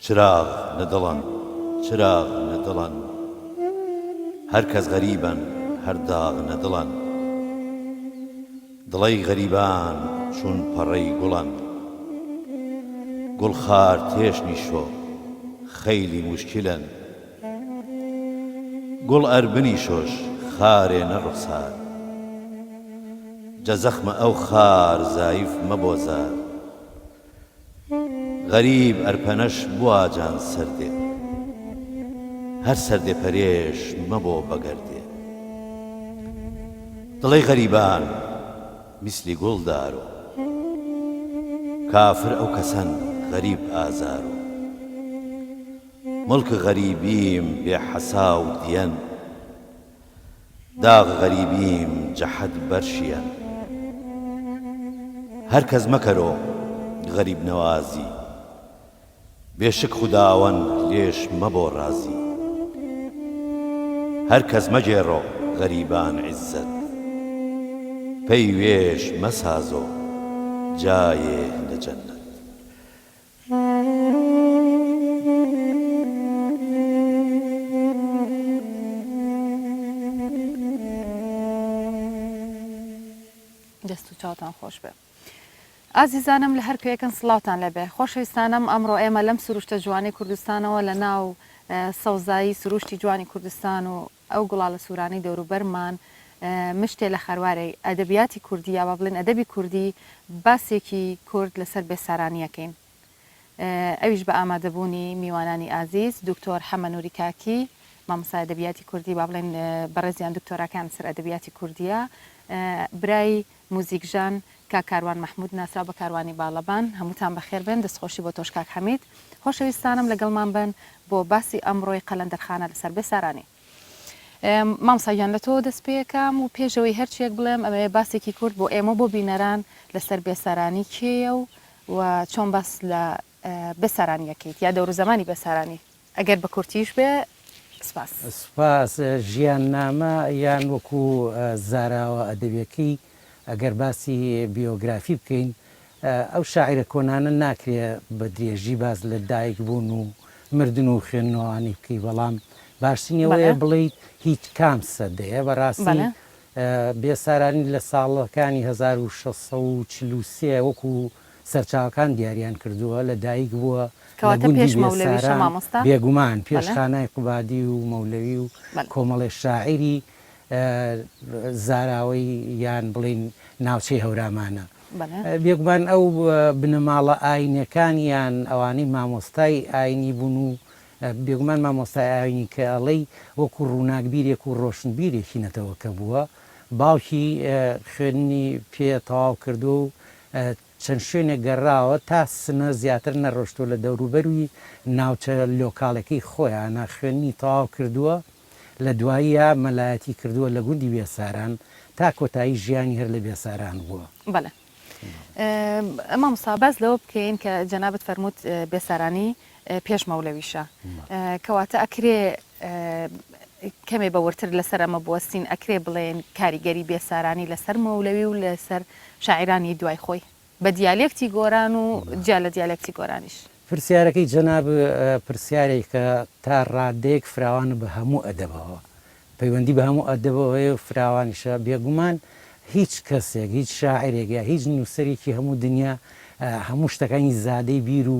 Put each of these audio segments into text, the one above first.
چراغ ندڵن چراغ ندڵن هەر کەس غەریبن هەر داغ نەدڵن دڵەی غەریبان چون پەڕەی گوڵن گوڵ خار تێشنی شۆ خەیلی موشکلن گوڵ ئەربنی شۆش خارێ نەڕوخسار جە زەخمە ئەو خار زایف مەبۆزار غەریب ئەرپەنەش بواجان سەردێ هەر سەردێ پەرێش مەبۆ بەگەردێ دڵەی غەریبان میسلی گوڵدارۆ کافر ئەو کەسەن غەریب ئازارۆ مڵک غەریبیم بێ حەسا و دیەن داغ غەریبیم جەحەت بەرشیەن هەر کەس مەکەرۆ غەریب نەوازی بێشک خوداوەن لێش مەبۆ ڕازی هەر کەس مەجێڕۆ غەریبان عیززەت پەی وێش مەسازۆ جایێ لە جەننەت دەست و چاوتان خۆش بێ. ئازیزانم لە هەر کوێکن سڵاوتان لەبێ. خۆشەویستانم ئەمڕۆ ئێمە لەم سروشتە جوانی کوردستانەوە لە ناو سەوزایی سروشتی جوانی کوردستان و ئەو گوڵاڵە سوورانی دەوروبەرمان مشتێ لە خەروارەی ئەدەبیاتی کوردی یا با بڵێن ئەدەبی کوردی باسێکی کورد لەسەر بێسارانیەکەین. ئەویش بە ئامادەبوونی میوانانی ئازیز دکتۆر حەمە نووری کاکی مامۆستای ئەدەبیاتی کوردی با بڵێن بەڕێزیان دکتۆرەکان سەر ئەدەبیاتی کوردیە، برای موزیکژان کا کاروان محمود ناسرا بە کاروانی باڵەبان هەمووتان بەخێر بن دەستخۆشی بۆ تۆش کاک حەمید خۆشەویستانم لەگەڵمان بن بۆ باسی ئەمڕۆی قەلەندەرخانە لەسەر بێسارانی. مامۆستایان لە تۆ دەست پێیەکەم و پێشەوەی هەرچیەک بڵێم ئەمێ باسێکی کورد بۆ ئێمە بۆ بینەران لەسەر بێسارانی کێیە و چۆن باس لە بێسارانیەکەیت یا دەور و زەمانی بێسارانی ئەگەر بە کورتیش بێ سپاس ژیان نامە یان وەکو زاراوە ئەدەبیەکەی ئەگەر باسی بیۆگرافی بکەین ئەو شاعرە کۆنانە ناکرێ بە درێژی باز لە دایک بوون و مردن و خوێندنەوەی بکەی بەڵام باشترینەوەیە بڵیت هیچ کام سەدەیە بەڕاستی بێسارانی لە ساڵەکانی 1643 وەکو سەرچاوەکان دیاریان کردووە لە دایک بووە بێگومان پێش خانای قوبادی و مەولەوی و کۆمەڵی شاعری زاراوەی یان بڵین ناوچەی هەورامانە بێگومان ئەو بنەماڵە ئاینەکانیان ئەوانەی مامۆستای ئاینی بوون و بێگومان مامۆستای ئاینی کە ئەڵەی وەکو ڕووناکبیرێک و ڕۆشنبیرێکی نەتەوەکە بووە باوکی خوێندنی پێ تەواو کردو و چەند شوێنێک گەڕاوە تا سنە زیاتر نەڕۆشتۆ لە دەوروبەروی ناوچە لۆکاڵەکەی خۆیانە خوێننی تەواو کردووە لە دواییە مەلایەتی کردووە لە گوندی بێساران تا کۆتایی ژیانی هەر لە بێساران بووە. بەڵێ مامۆستا باز لەوە بکەین کە جەنابەت فەرمووت بێسارانی پێش مەولەویشە کەواتە ئەکرێ کەمێ بەورتر لەسەر ئەمە بوەستین ئەکرێ بڵێن کاریگەری بێسارانی لەسەر مەولەوی و لەسەر شاعرانی دوای خۆی بە دیالێکتی گۆران و جیا لە دیالێکتی گۆرانیش. پرسیارەکەی جەناب پرسیارێک کە تا ڕادەیەک فراوانە بە هەموو ئەدەبەوە پەیوەندی بە هەموو ئەدەبەوەی فراوانیشە بێگومان هیچ کەسێک هیچ شاعرێک یا هیچ نووسەرێکی هەموو دنیا هەموو شتەکانی زادەی بیر و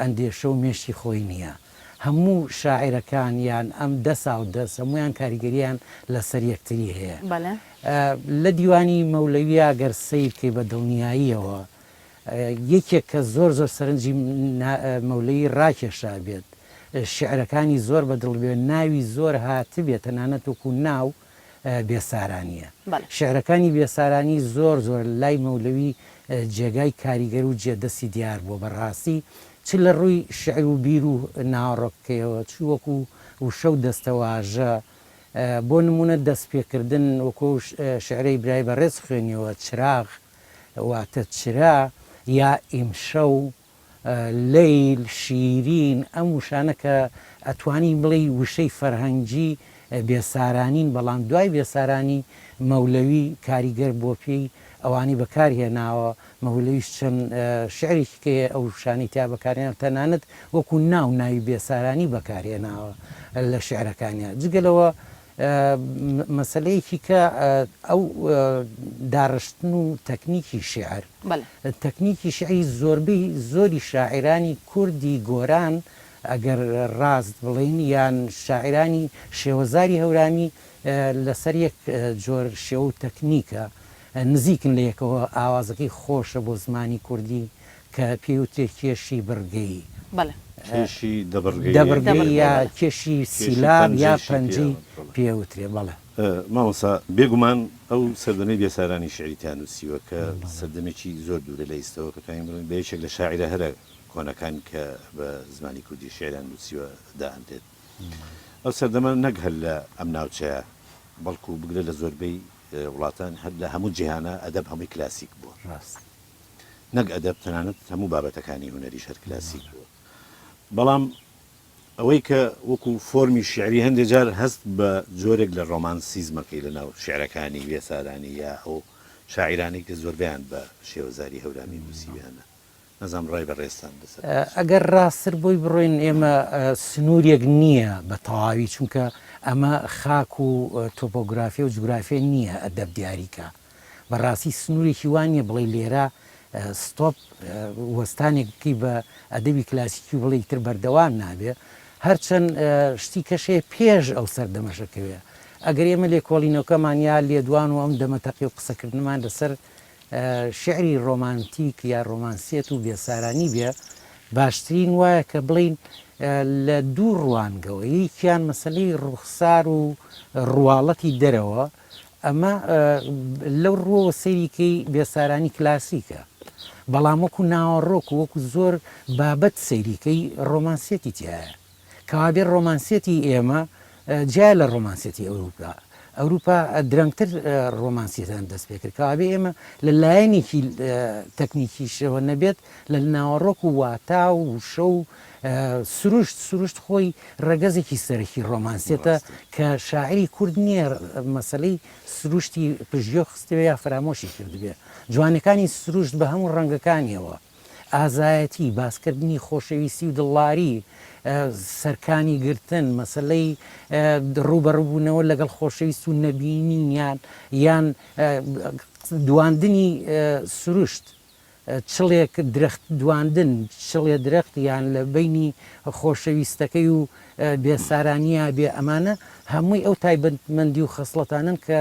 ئەندێشە و مێشتی خۆی نییە. هەموو شاعرەکان یان ئەم دەسا و دەست هەمویان کاریگەریان لەسەر یەکتری هەیە. لە دیوانی مەولەویە گەر سیر کەی بە دڵنیاییەوە یەکێک کە زۆر زۆر سەرنجی مەولەوی ڕاکێشا بێت شعرەکانی زۆر بە دڵ بێت ناوی زۆر هاتبێت تەنانەت وەکو ناو بێسارانیە. شعرەکانی بێسارانی زۆر زۆر لای مەولەوی جێگای کاریگەر و جێدەستی دیار بووە بەڕاستی چ لە ڕووی شعر و بیر و ناوەڕۆکەوە چ وەکو وشە و دەستەواژە بۆ نمونە دەست پێکردن وەکو شعرەی برای بەڕێز خوێنیەوە چراغ واتە چرا یا ئیمشە و لەیل شیرین ئەم وشانە کە ئەتوانی بڵێ وشەی فەرهەنگی بێسارانین بەڵام دوای بێسارانی مەولەوی کاریگەر بۆ پێی ئەوانی بەکارهێناوە مەولەویش چەند شعرێکی کە ئەو شانی تا بەکارێناوە تەنانەت وەکو ناوی بێسارانی بەکارهێناوە لە شعرەکانیان جگەلەوە مەسلەیەکی کە ئەو داڕشتن و تەکنیکی شعر تەکنیکی شعری زۆربەی زۆری شاعرانی کوردی گۆران ئەگەر ڕاست بڵین یان شاعرانی شێوەزاری هەورامی لەسەر یەک جۆر شێوە و تەکنیکە نزیکن لە یەکەوە ئاوازەکەی خۆشە بۆ زمانی کوردی کە پێوتێ کێشی بڕگەی دەبڕگەی یا کێشی سیلاب یا پەنجەی پێوترێ بەڵێ مامۆستا بێگومان ئەو سەردەمەی بێسارانی شعریتان نووسیوە کە سەردەمێکی زۆر دوورە لە ئێستەوە کە توانین بڵێن بە یەکێک لە شاعرە هەرە کۆنەکان کە بە زمانی کوردی شعران نووسیوە داهەندێت ئەو سەردەمە نەک هەر لە ئەم ناوچەیە بەڵکو بگرە لە زۆربەی وڵاتان هەر لە هەموو جیهانە ئەدەب هەمووی کلاسیک بووە نەک ئەدەب تەنانەت هەموو بابەتەکانی هونەریش هەر کلاسیک بووە بەڵام ئەوەی کە وەکو فۆرمی شعری هەندێک جار هەست بە جۆرێک لە ڕۆمانسیزمەکەی لەناو شعرەکانی وێسارانی یا ئەو شاعرانی کە زۆربیان بە شێوەزاری هەورامی نووسیویانە نەزانم ڕای بەڕێستان بەسەر ئەگەر ڕاستتر بۆی بڕۆین ئێمە سنوورێک نییە بە تەواوی چونکە ئەمە خاک و تۆپۆگرافی و جوگرافی نییە ئەدەب دیاریکە بەڕاستی سنوورێکی وانە بڵێ لێرە ستۆپ وەستانێکی بە ئەدەبی کلاسیکی بڵێ تر بەردەوام نابێ هەرچەند شتی کەشەیە پێش ئەو سەردەمەشەکەوێ ئەگەر ئێمە لێ کۆڵینەوەکەمان یا لێدوان و ئەم دەمەتەقی و قسەکردنمان لەسەر شعری ڕۆمانتیک یا ڕۆمانسیەت و بێسارانی بێ باشترین وایە کە بڵین لە دوو ڕوانگەوە یەکیان مەسلەی ڕوخسار و ڕواڵەتی دەرەوە ئەمە لەو ڕۆوە سەیریکەی بێسارانی کلاسیکە بەڵام وەکو ناوەڕۆک و وەکو زۆر بابەت سەیریکەی ڕۆمانسیەتی تایە کەوابێ ڕۆمانسیەتی ئێمە جیا لە ڕۆمانسیەتی ئەوروپا درەنگتر ڕۆمانسیەتان دەست پێ کرد کەوابێ ئێمە لە لایەنێکی تەکنیکیشەوە نەبێت لە ناوەڕۆک و واتا و شە و سروشت خۆی ڕێگەزێکی سەرەکی ڕۆمانسیێتە کە شاعری کورد نییە مەسلەی سروشتی پژیۆ خستەوە یا فرامۆشی کردبێ جوانەکانی سروشت بە هەموو ڕەنگەکانیەوە ئازایەتی باسکردنی خۆشەویستی و دڵاری سەرکانی گرتن مەسلەی ڕوبەڕبوونەوە لەگەڵ خۆشەویست و نەبینیان یان دواندنی سروشت چڵێک درەخت دواندن چڵێ درەخت یان لە بینی خۆشەویستەکەی و بێسارانیە بێ ئەمانە هەمووی ئەو تایبەتمەندی و خەسڵەتانن کە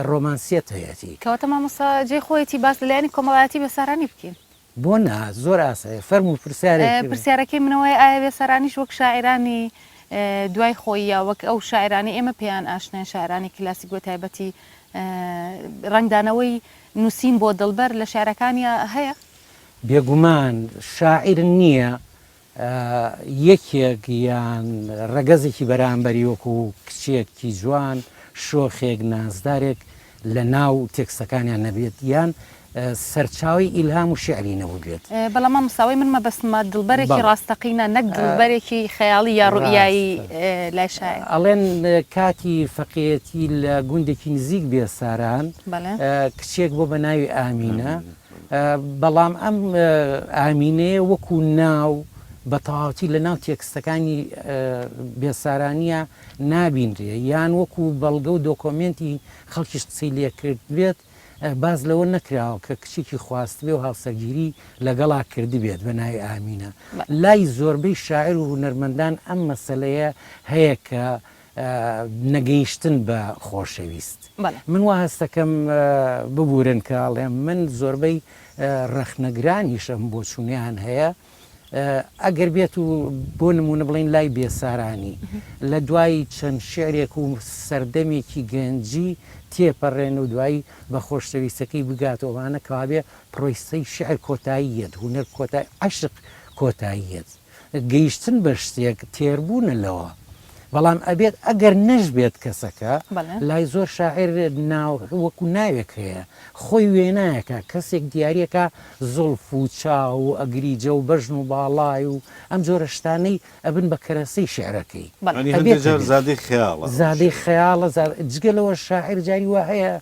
ڕۆمانسیەت هەیەی کەواتە مامۆستا جێ خۆیەتی باس لەلایەنی کۆمەڵایەتی بێسارانی بکەین بۆ نا زۆر ئاسایە فەرم و پرسیارەکەی منەوەی ئایا بێسارانیش وەک شاعرانی دوای خۆی یا وەک ئەو شاعرانی ئێمە پێیان ئاشنای شاعرانی کلاسیک بۆ تایبەتی ڕنگدانەوەی نووسین بۆ دڵبەر لە شاعرەکانی هەیە بێگومان شاعر نییە یەکێک یان ڕەگەزێکی بەرامبەری وەکو کچێکی جوان شۆخێک نازدارێک لە ناو تێکستەکانیان نەبێت یان سەرچاوی ئیلهام و شعری نەبوو بێت بەڵام مساوی من مەبەستمە دڵبەرێکی ڕاستەقینە نەک دڵبەرێکی خەیاڵی یا ڕوئایی لای شاعر ئەڵێن کاتی فەقێتی لە گوندێکی نزیک بێساران کچێک بۆ بە ناوی ئامینە بەڵام ئەم ئامینەیە وەکو ناو بە تەواوەتی لە ناو تێکستەکانی بێسارانیە نابینرێ یان وەکو بەڵگە و دۆکۆمنتی خەڵکیش قسەی لێ کرد بێت باز لەوە نەکراوە کە کچێکی خواستبێ و هاوسەرگیری لەگەڵا کردی بێت بە ناوی ئامینە لای زۆربەی شاعر و هونەرمەندان ئەم مەسەلەیە هەیە کە نەگەیشتن بە خۆشەویست من وا هەستەکەم ببورن کاڵێم من زۆربەی ڕەخنەگرانیشەم بۆ چوونیان هەیە ئەگەر بێت و بۆ نمونە بڵین لای بێسارانی لە دوای چەند شعرێک و سەردەمێکی گەنجی تێپەڕێن و دوایی بە خۆشەویستەکەی بگاتەوەوانە کابێ پرۆیسەی شعر کۆتاییەت هونەر کۆتایی عشق کۆتاییەت گەیشتن بە شتێک تێربوونە لەوە بەڵام ئەبێت ئەگەر نەژبێت کەسەکە بەڵێ. لای زۆر شاعر وەکو ناوێک هەیە خۆی وێنایەکە کەسێک دیارەکە زڵف و چاو و ئەگریجە و بەژن و باڵای و ئەم جۆرە شتانەی ئەبن بە کەرەسەی شعرەکەی زادی خیاڵە زادەی خەیاڵە جگەلەوە شاعر جاری وا هەیە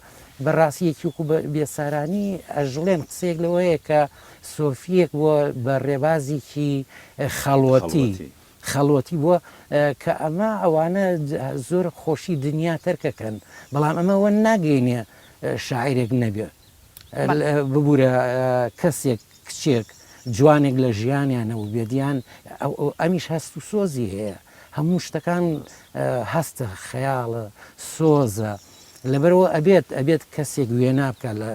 بەڕاستیەکی وکو بێسارانی ئەژڵێن قسێک لەوەیە کە سۆفیەک بۆ بە ڕێبازێکی خەڵوەتی بووە کە ئەمە ئەوانە زۆر خۆشی دنیا تەرکەکەن بەڵام ئەمەوە ناگەینێ شاعرێک نەبێ ببوورە کەسێک کچێک جوانێک لە ژیانیانەوە بێدیان ئەمیش هەست و سۆزی هەیە هەموو شتەکان هەستە خەیاڵە سۆزە لەبەرەوە ئەبێت کەسێک وێنا بکە لە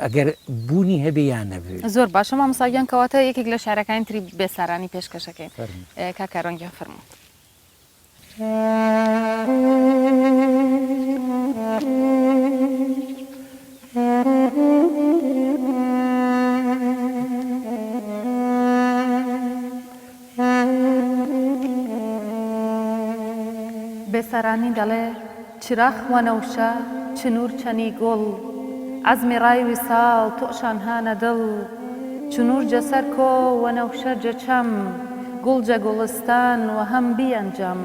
ئەگەر بوونی هەبێ یان نەبێت زۆر باشە مامۆستاگیان کەواتە یەکێک لە شارەکانی تری بێسارانی پێشکەشەکەین کاکارۆنگیان فەرموو. بێسارانی دەڵێ چراخ وەنەوشە چنوور چەنی گوڵ عزمی ڕای ویساڵ تۆشان هانە دڵ چنوور جەسەر کۆ وەنەوشە جەچەم گوڵجە گوڵستان و هەم بیەنجەم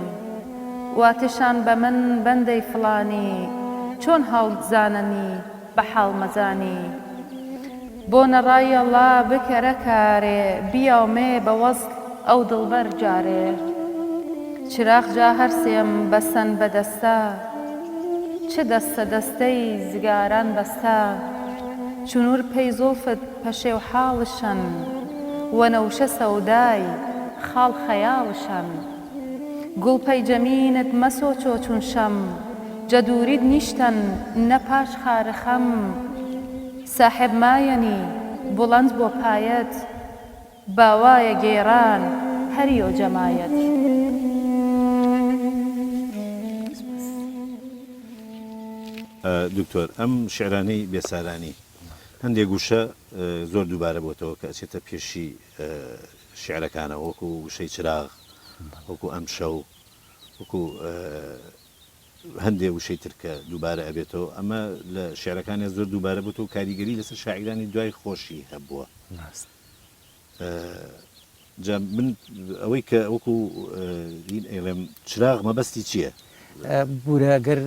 واتشان بە من بەندەی فڵانی چۆن هەڵزاننی بە حاڵ مەزانی بۆ نەڕای ئەڵڵا بکەرە کارێ بیاومێ بە وەزڵ ئەو دڵبەر جارێ چراغ جا هەرسێم بەسەن بەدەستە چه دەستە دەستەی زگاران بەستە چنوور پەی زۆڵفت پەشێ و حاڵشن وەنەوشە سەودای خاڵ خەیاڵشن گوڵ پەی جەمینت مەسۆچۆ چون شەم جەدوورید نیشتن نەپاش خارخەم ساحب مایەنی بوڵەند بۆ پایەت باوایە گێران هەریۆ جەمایەت دکتۆر ئەم شعرانەی بێسارانی هەندێک گوشە زۆر دووبارە بۆتەوە کە ئەچێتە پێشی شعرەکانە وەکو وشەی چراغ وەکو ئەم شەو وەکو هەندێک وشەی ترکە دووبارە ئەبێتەوە ئەمە لە شعرەکانی زۆر دووبارە بووە و کاریگەری لەسەر شاعرانی دوای خۆشی هەبووە من ئەوەی کە وەکو ئێڵێم چراغ مەبەستی چییە؟ بورەگەر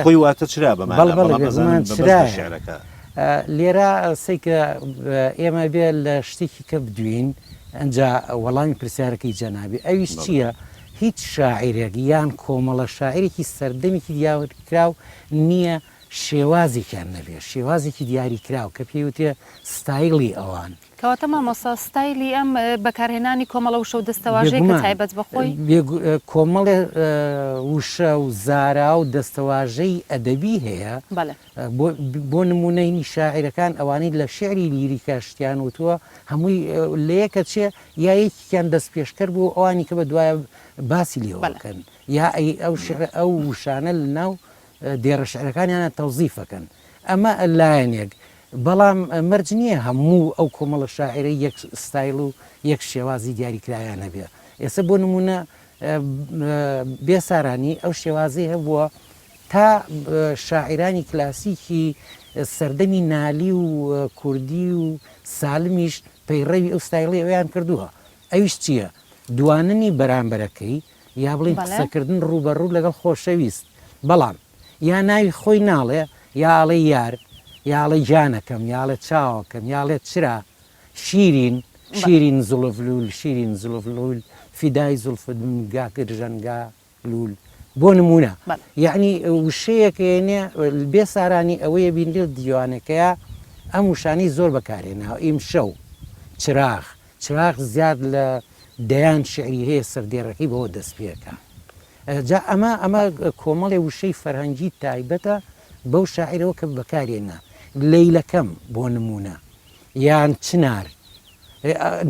خۆی واتە چرا بەمان شعرەکە لێرە سەیکە ئێمە بێ لە شتێکی کە بدوین ئەجا وەڵامی پرسیارەکەی جەنابی ئەویش چییە؟ هیچ شاعیرێک یان کۆمەڵە شاعیرێکی سەردەمێکی دیاریکراو نییە شێوازێکیان نەبێ شێوازێکی دیاریکراو کە پێوتێ ستایلی ئەوان کەواتە مامۆستا ستایلی ئەم بەکارهێنانی کۆمەڵە وشە و دەستەواژەیە کە تایبەت بەخۆی کۆمەڵێ وشە و زارا و دەستەواژەی ئەدەبی هەیە بۆ نمونەی شاعیرەکان ئەوانەی لە شعری لیریکە شتیان وتووە هەمووی لە یەکە چێ یا یەکیان دەست پێشکەر بوو ئەوانی کە بە دوایە باسی لێوەکەن یا ئەو وشانە لە ناو دێڕە شعرەکانیانە تەوزیفەکەن ئەمە لایەنێک بەڵام مەرج نییە هەموو ئەو کۆمەڵە شاعرە یەک ستایل و یەک شێوازی دیاریکرایانە بێ ئێستا بۆ نمونە بێسارانی ئەو شێوازی هەبووە تا شاعرانی کلاسیکی سەردەمی نالی و کوردی و سالمیش پەیڕەوی ئەو ستایلی ئەویان کردووە ئەویش چییە؟ دواننی بەرامبەرەکەی یا بڵین قسەکردن ڕوبەڕوو لەگەڵ خۆشەویست بەڵام یا ناوی خۆی ناڵێ یاڵێ یار یاڵێ جانەکەم یاڵێ چاوەکەم یاڵێت چرا شیرین زڵفلول شیرین زڵفلول فیدای زڵفت گاکرژەنگا لول بۆ نمونە یعنی وشەیەکێنێ بێسارانی ئەوەیە بینێت دیوانەکەیە ئەم وشانی زۆر بەکارێنەوە ئیم شەو چراغ زیاد لە دەیان شعری هەیە سەردێڕەکەی بەوە دەست پێەکە جا ئەمە کۆمەڵێ وشەی فەرهەنگی تایبەتە بەو شاعیرەوە کە بەکارێنە لەیلەکەم بۆ نمونە یان چنار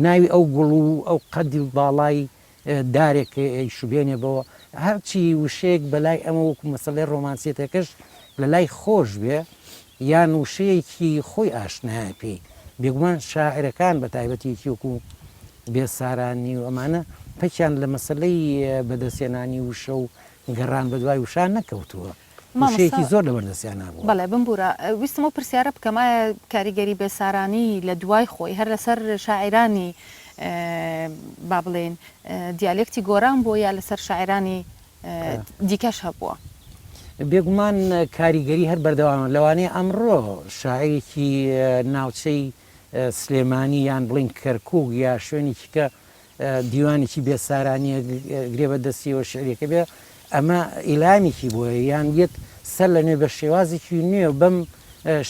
ناوی ئەو گوڵ و ئەو قەدی باڵای دارێک شوبێنێ بەوە هەرچی وشەیەک بەلای ئەمە وەکو مەسەلەی ڕۆمانسیەتەکەش لە لای خۆش بێ یان وشەیەکی خۆی ئاشنایە پێی بێگومان شاعرەکان بە تایبەتێکی وەکو بێسارانی و ئەمانە پەکیان لە مەسلەی بەدەستێنانی وشە و گەڕان بە دوای وشان نەکەوتووە مامۆستا- وشەیەکی زۆر لەبەردەستیان نبووە. بەڵێ بمبورە ویستمە پرسیارە بکەمایە کاریگەری بێسارانی لە دوای خۆی هەر لەسەر شاعرانی با بڵێن دیالێکتی گۆران بۆ یا لەسەر شاعرانی دیکەش هەبووە. بێگومان کاریگەری هەر بەردەوامە لەوانەیە ئەمڕۆ شاعرێکی ناوچەی سلێمانی یان بڵین کەرکووک یا شوێنێکی کە دیوانێکی بێسارانیە گرێ بە دەستیەوە شعرێکە بێ ئەمە ئیلانێکی بووە یان بێت سەر لە نوێ بە شێوازێکی نوێ بەم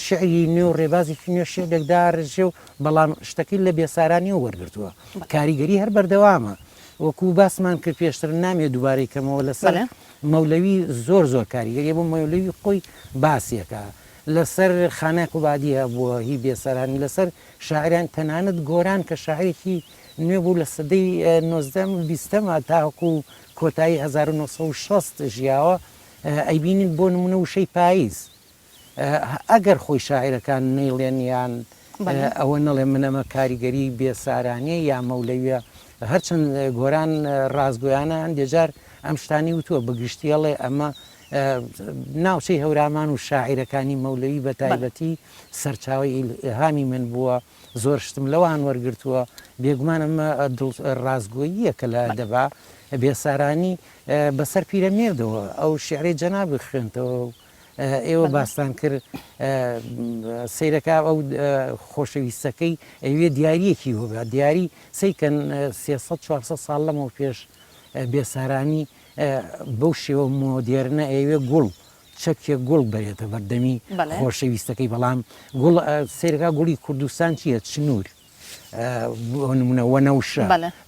شعری نوێ و ڕێبازێکی نوێ شێرێکداڕژێ و بەڵام شتەکەی لە بێسارانی و وەرگرتووە کاریگەری هەر بەردەوامە وەکو باسمان کرد پێشتر نامێ دووبارەی کەمەوە لەسەر مەولەوی زۆر کاریگەری بۆ مەولەوی خۆی باسیەکە لەسەر خانە قوبادیە بووە هی بێسەرانی لەسەر شاعران تەنانەت گۆران کە شاعرێکی نوێ بوو لە سەدەی 1920 تاوەکو کۆتایی 1960 ژیاوە ئەیبینین بۆ نمونە وشەی پاییز ئەگەر خۆی شاعیرەکان نەیڵێن یان ئەوە نەڵێ منەمە کاریگەری بێسارانیە یا مەولەویە هەرچەند گۆران ڕازگۆیانە هەندێجار ئەم شتانی وتووە بەگشتیەڵێ ئەمە ناوچەی هەورامان و شاعیرەکانی مەولەوی بە تایبەتی سەرچاوی ئیلهامی من بووە زۆر شتم لەوان وەرگرتووە بێگومان ئەمە ڕازگۆییە کە لە دەبا بێسارانی بەسەر پیرەمێردەوە ئەو شعرەی جەناب بخوێنتەوە ئێوە باستان کرد سیرەکە ئەو خۆشەویستەکەی ئەوێ دیارریەکی هۆبە دیاری سیکەن 300-400 ساڵ لەمەوە پێش بێسارانی بەو شێوە مۆدێرنە ئەوێ گوڵ چەکێک گوڵ بێتە بەردەمی خۆشەویستەکەی بەڵام سیرەکە گوڵی کوردستان چییە چنوور نمونە وەنەوشە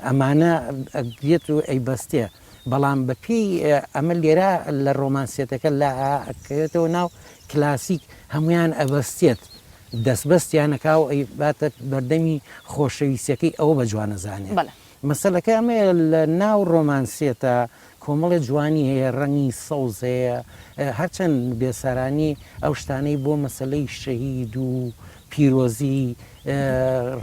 ئەمانە ئەگرێت و ئەیبەستێ بەڵام بەپێی ئەمە لێرە لە ڕۆمانسیەتەکە لاکەوێتەوە ناو کلاسیک هەمویان ئەبەستێت دەستبەستیانەکە و ئەیباتە بەردەمی خۆشەویستەکەی ئەوە بە جوانەزانێت مەسەلەکە ئەمە لە ناو ڕۆمانسیێتە کۆمەڵی جوانی هەیە ڕەنگی سەوز هەیە هەرچەند بێسارانی ئەو شتانەی بۆ مەسلەی شەهید و پیرۆزی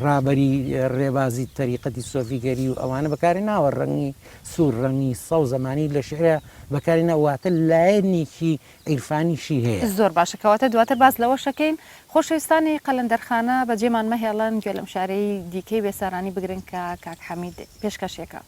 ڕابەری ڕێبازی تەریقەتی سۆفیگەری و ئەوانە بەکاری ناوە ڕەنگی سوور ڕەنگی سەو زمانی لە شعرە بەکاری نەواتە لایەنێکی عیرفانیشی هەیە زۆر باشەکەواتە دواتر باز لەوە شەکەین خۆشەویستانی قەلەندەرخانە بە جێمان مەهێڵن گوێ لەم شارەی دیکەی بێسارانی بگرن کە کاک حەمید پێشکەشێکە.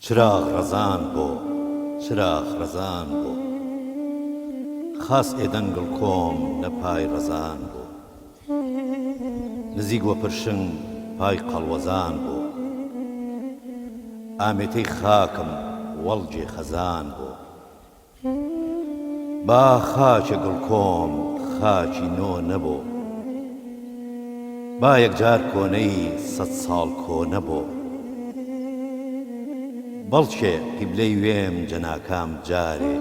چراغ ڕەزان بۆ چراغ ڕەزان بۆ خاس ئێدەنگڵ کۆم لە پای ڕەزان بۆ نزیک وە پرشنگ پای قەڵوەزان بۆ ئامێتەی خاکم وەڵجێ خەزان بۆ با خاچە گڵ کۆم خاچی نۆ نەبۆ با یەکجار کۆنەی 100 ساڵ کۆ نەبۆ بەڵکێ قیبلەی وێم جەناکام جارێ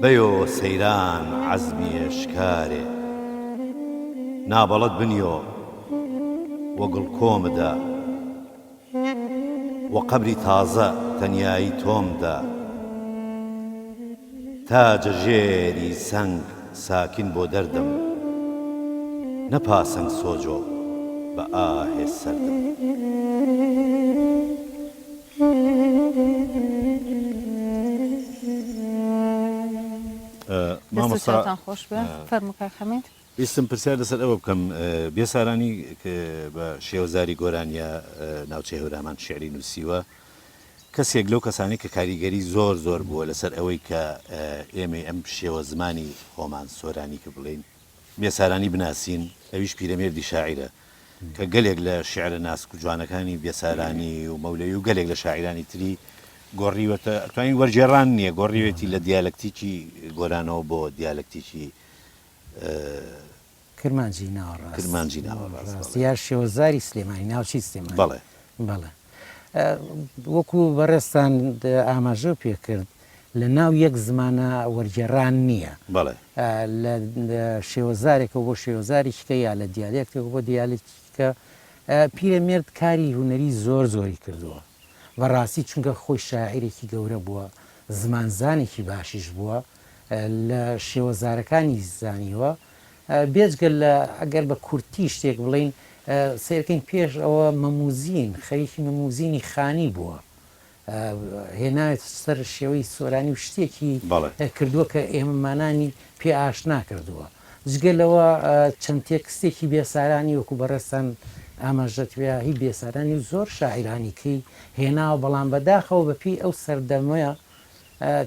بەیۆ سەیران عەزمی ئێشکارێ نابەڵەت بنیۆ وە گڵ کۆمدا وە قەبری تازە تەنیایی تۆمدا تاجە ژێری سەنگ ساکین بۆ دەردم نەپاسەنگ سۆجۆ بە ئاهێ سەردم مامۆستاتان خۆش بێ فەرموو کاک حەمید. ویستم پرسیار لەسەر ئەوە بکەم بێسارانی بە شێوەزاری گۆرانیە ناوچەی هەورامان شعری نووسیوە کەسێک لەو کەسانی کە کاریگەری زۆر بووە لەسەر ئەوەی کە ئێمە ئەم شێوە زمانی خۆمان سۆرانی کە بڵین بێسارانی بناسین ئەویش پیرەمێردی شاعیرە کە گەلێک لە شعرە ناسک و جوانەکانی بێسارانی و مەولەوی و گەلێک لە شاعیرانی تری گۆڕیوەتە توانین وەرجێڕان نییە گۆڕیوێتی لە دیالکتیکی گۆرانەوە بۆ دیالکتیکی کرمانجی ناوەڕاست کرمانجی ناوەڕاست یا شێوەزاری سلێمانی ناوچی سلێمانی بەڵێ بەڵێ وەکو بەڕێستان ئاماژە پێ کرد لە ناو یەک زمانە وەرگێڕان نییە بەڵێ لە شێوەزارێکەوە بۆ شێوەزارێکیکە یا لە دیالێکتێک بۆ دیالێکیکە پیرەمێرد کاری هوەری زۆری کردووە بەڕاستی چونکە خۆی شاعیرێکی گەورە بووە زمانزانێکی باشیش بووە لە شێوەزارەکانی زانیوە بێجگە لە ئەگەر بە کورتی شتێک بڵین سیرکەین پێش ئەوە مەموزین خەریکی مەموزینی خانی بووە هێناوێت سەر شێوەی سۆرانی و شتێکی کردووە کە ئێمەمانانی پێ ئاشنا کردووە جگەلەوە چەند تێکستێکی بێسارانی وەکو بەڕێستان ئاماژەتوێ هی بێسارانی و زۆر شاعیرانیکەی هێناوە بەڵام بەداخەوە بەپی ئەو سەردەمەیە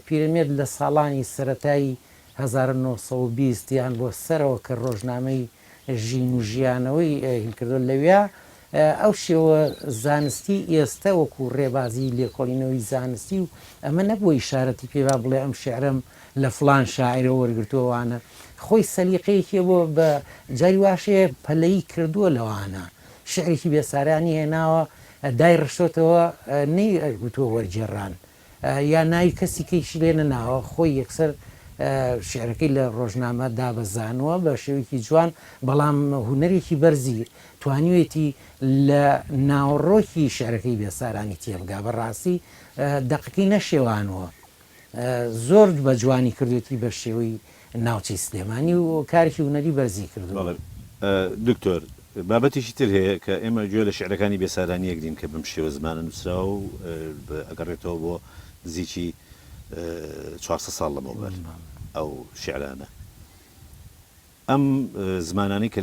پیرەمێرد لە ساڵانی سەتایی 1920 یان بۆ سەرەوە کە ڕۆژنامەی ژین و ژیانەوەی هینکردو لەوێ ئەو شێوە زانستی ئێستا وەکو ڕێبازی لێکۆڵینەوەی زانستی و ئەمە نەبووە ئیشارەتی پێوا بڵێ ئەم شعرم لە فلان شاعرە وەرگرتووەوانە خۆی سەلیقەیەکی بۆ بە جاری واشەیە پەلەی کردووە لەوانە شعرێکی بێسارانی هێناوە دای ڕشتۆتەوە نەیگوتووە وەرجێڕان یا ناوی کەسی کەیشی لێ نەناوە خۆی یەکسەر شعرەکەی لە ڕۆژنامە دابەزانوە بە شێوەیەکی جوان بەڵام هوەرێکی بەرزی توانیوێتی لە ناوەڕۆکی شعرەکەی بێسارانی تێبگا بەڕاستی دەقەکەی نەشێوانەوە زۆر بە جوانی کردوێتی بە شێوەی ناوچەی سلێمانی و کارێکی هوەری بەرزی کردو دکتۆر بابەتێکی تر هەیە کە ئێمە گوێ لە شعرەکانی بێسارانی یەکدین کە بم شێوە زمانە نووسرا و ئەگەڕێتەوە بۆ نزیکی 400 ساڵ لەمەوبەر ئەو شعرانە ئەم زمانانی کە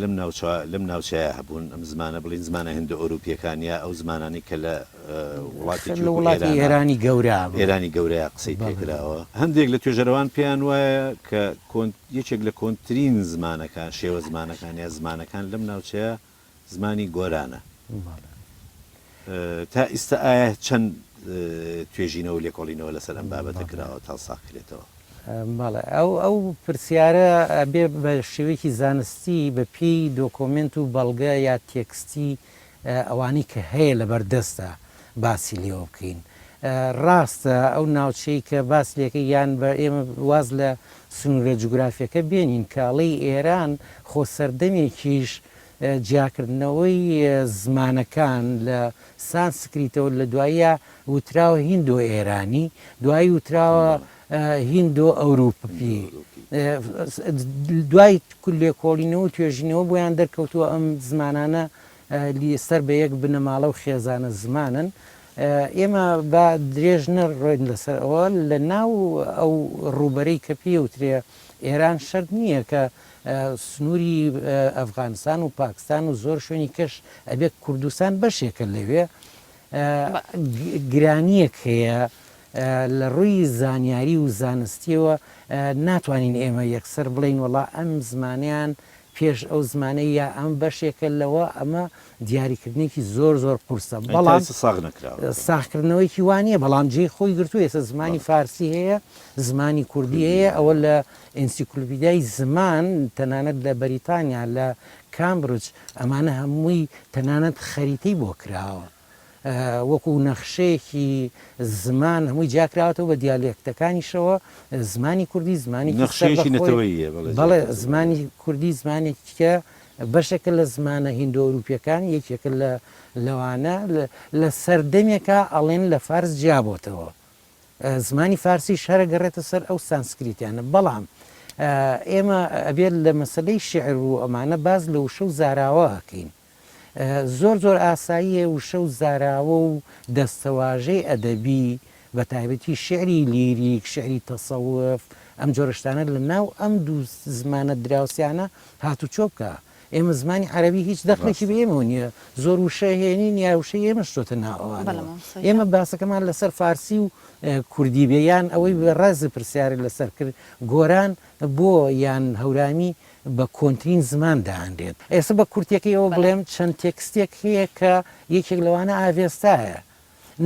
لەم ناوچەیە هەبوون ئەم زمانە بڵین زمانە هندە ئۆروپیەکانیا ئەو زمانانی کە لە وڵاتی ئێرانی گەورە ئێرانی گەورەیە قسەی پێکراوە هەندێک لە توێژەرەوان پێیان وایە کە یەکێک لە کۆنتترین زمانەکان شێوە زمانەکان یا زمانەکان لەم ناوچەیە زمانی گۆرانە تا ئێستا ئایا چەند توێژینەوە لێکۆڵینەوە لەسەر ئەم بابەتە کراوە تا ساخرێتەوە بەڵێ ئەو پرسیارە بێ بە شێوەیەکی زانستی بە پێی دۆکۆمنت و بەڵگە یا تێکستی ئەوانی کە هەیە لە بەردەستە باسی لێوە بکەین ڕاستە ئەو ناوچەی کە باس لەکە یان بە ئێمە واز لە سنوورە جوگرافیەکە بێنین کاڵەی ئێران خۆ سەردەمێکیش جیاکردنەوەی زمانەکان لە سانسکریتەوە لە دواییە وتراوە هیندۆ ئێرانی دوایی وتراوە هیندۆ ئەوروپی دوای لێکۆڵینەوە توێژینەوە بۆیان دەرکەوتووە ئەم زمانانە سەر بە یەک بنەماڵە و خێزانە زمانن ئێمە با درێژ نەڕۆین لەسەر ئەوە لە ناو ئەو ڕوبەرەی کە پێوترێ ئێران شەرت نییە کە سنووری ئەفغانستان و پاکستان و زۆر شوێنی کەش ئەبێت کوردستان بەشێکە لەوێ گرانیەک هەیە لە ڕووی زانیاری و زانستیەوە ناتوانین ئێمە یەکسەر بڵین وڵا ئەم زمانیان پێش ئەو زمانەی یا ئەم بەشێکە لەوە ئەمە دیاریکردنێکی زۆر قورسە بەڵام ساختکردنەوەیکی وانە بەڵام جێ خۆی گرتو ێستا زمانی فارسی هەیە زمانی کوردی هەیە ئەوە لە ئینسیکلۆپیدیای زمان تەنانەت لە بەریتانیا لە کامبرج ئەمانە هەمووی تەنانەت خەریتەی بۆ کراوە وەکو نەخشەیەکی زمان هەمووی جاکراوەتەوە بە دیالێکتەکانیشەوە زمانی کوردی زمانی بەڵێ زمانی کوردی زمانێکە بەشێکە لە زمانە هیندۆ ئەوروپیەکان یەکێکە لەوانە لە سەردەمێکە ئەڵێن لە فارس جیابۆتەوە زمانی فارسی شەرە گەڕێتە سەر ئەو سانسکریتیانە بەڵام ئێمە ئەبێت لە مەسلەی شعر و ئەمانە باز لە وشە و زاراوە ئەکەین زۆر ئاساییە وشە و زاراوە و دەستەواژەی ئەدەبی بە تایبەتی شعری لیریک شعری تەسەوف ئەم جۆرەشتانە لە ناو ئەم دوو زمانە دراوسیانە هاتوچۆ بکە ئێمە زمانی عەرەبی هیچ دەخلێکی بە ئێمە نییە زۆر وشە هێنین یا وشە ئێمە شتۆتە ناوەوانەوە ئێمە باسەکەمان لەسەر فارسی و کوردی بێیان ئەوەی بە ڕێز پرسیاری لەسەر کرد گۆران بۆ یان هەورامی بە کۆنتترین زمان داهاندێت ئێستا بە کورتەکەیەوە بڵێم چەند تێکستێک هەیە کە یەکێک لەوانە ئاڤێستایە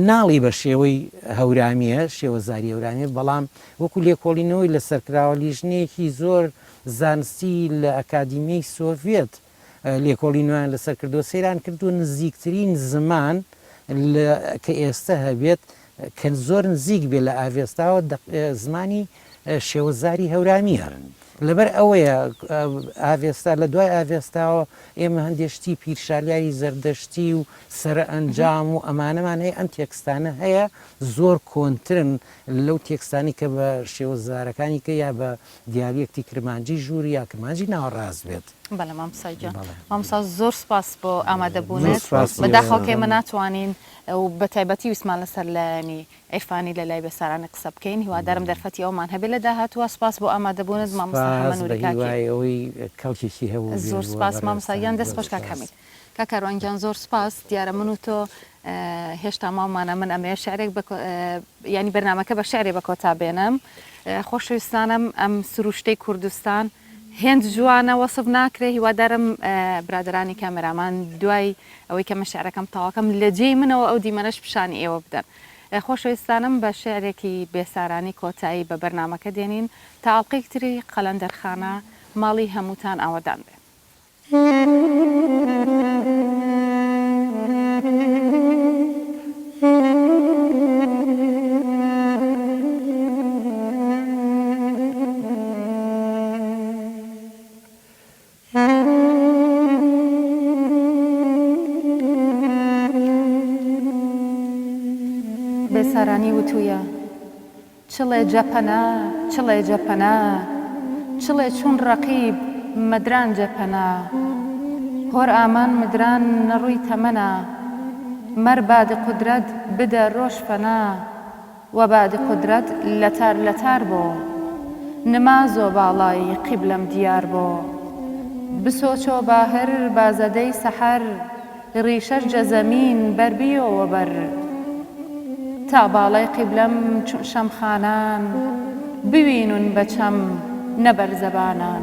ناڵی بە شێوەی هەورامیە شێوەزاری هەورامیە بەڵام وەکو لێکۆڵینەوەی لەسەرکراوە لیژنەیەکی زۆر زانستی لە ئەکادیمیای سۆڤێت لێکۆڵینەوەیان لەسەر کردووە سەیران کردووە نزیکترین زمان کە ئێستا هەبێت کە زۆر نزیک بێ لە ئاڤێستاوە زمانی شێوەزاری هەورامیە. لەبەر ئەوەیە ئاڤێستا لە دوای ئاڤێستاوە ئێمە هەندێشتی پیرشالیاری زەردەشتی و سرە ئەنجام و ئەمانەمان هەیە ئەم تێکستانە هەیە زۆر کۆنترن لەو تێکستانی کە بە شێوەزارەکانی کە یا بە دیاریەکتی کرمانجی ژووری یا کرمانجی ناوەڕاز بێت. بەڵێ مامساجان مامسا زۆر سپاس بۆ ئامادەبوونێت بەداخەوکێ مە ناتوانین و بە تایبەتی ویسمان لەسەر لایەنی ئەیفانی لە لای بەسارانە قسە بکەین هیوادارم دەرفەتی ئەومان هەبێت لە داهاتووە سپاس بۆ ئامادەبوونت مامۆستا حەمەد نووریکاکی ئەوەی کەوتێکی هەبوو زۆر سپاس مامساییان دەست بەش کاک حەمید کاکەڕوانگیان زۆر سپاس دیارە من و تۆ هێشتا ماڵمانە من ئەمەیە شعرێک ینی بەرنامەکە بە شعرێ بە کۆتا بێنم خۆشەویستانم ئەم سروشتەی کوردستان هێند جوانە وەسف ناکرێ هیوادارم برادرانی کامێرامان دوای ئەوەی کە مەشعرەکەم تاواکەم لە جێی منەوە ئەو دیمەنەش پیشانی ئێوە بدەن خۆشەویستانم بە شعرێکی بێسارانی کۆتایی بە بەرنامەکە دێنین تا ئاڵلقەی تری قەلەندەرخانە ماڵی هەمووتان ئاوەدان بێ. بێسارانی وتویە چڵێ جەپەنا چڵێ جەپەنا چڵێ چون ڕەقیب مەدران جەپەنا هۆر ئامان مدران نەڕووی تەمەنا مەر بادی قودرەت بدە ڕۆژ فەنا وە بادی قودرەت لەتار لەتار بۆ نمازۆ باڵای قیبلەم دیار بۆ بسۆچۆ باهر بازەدەی سەحەر ڕیشەش جەزەمین بەربیۆوە بەر تا باڵای قیبلەم شەمخانان بوینون بەچەم نەبەر زەبانان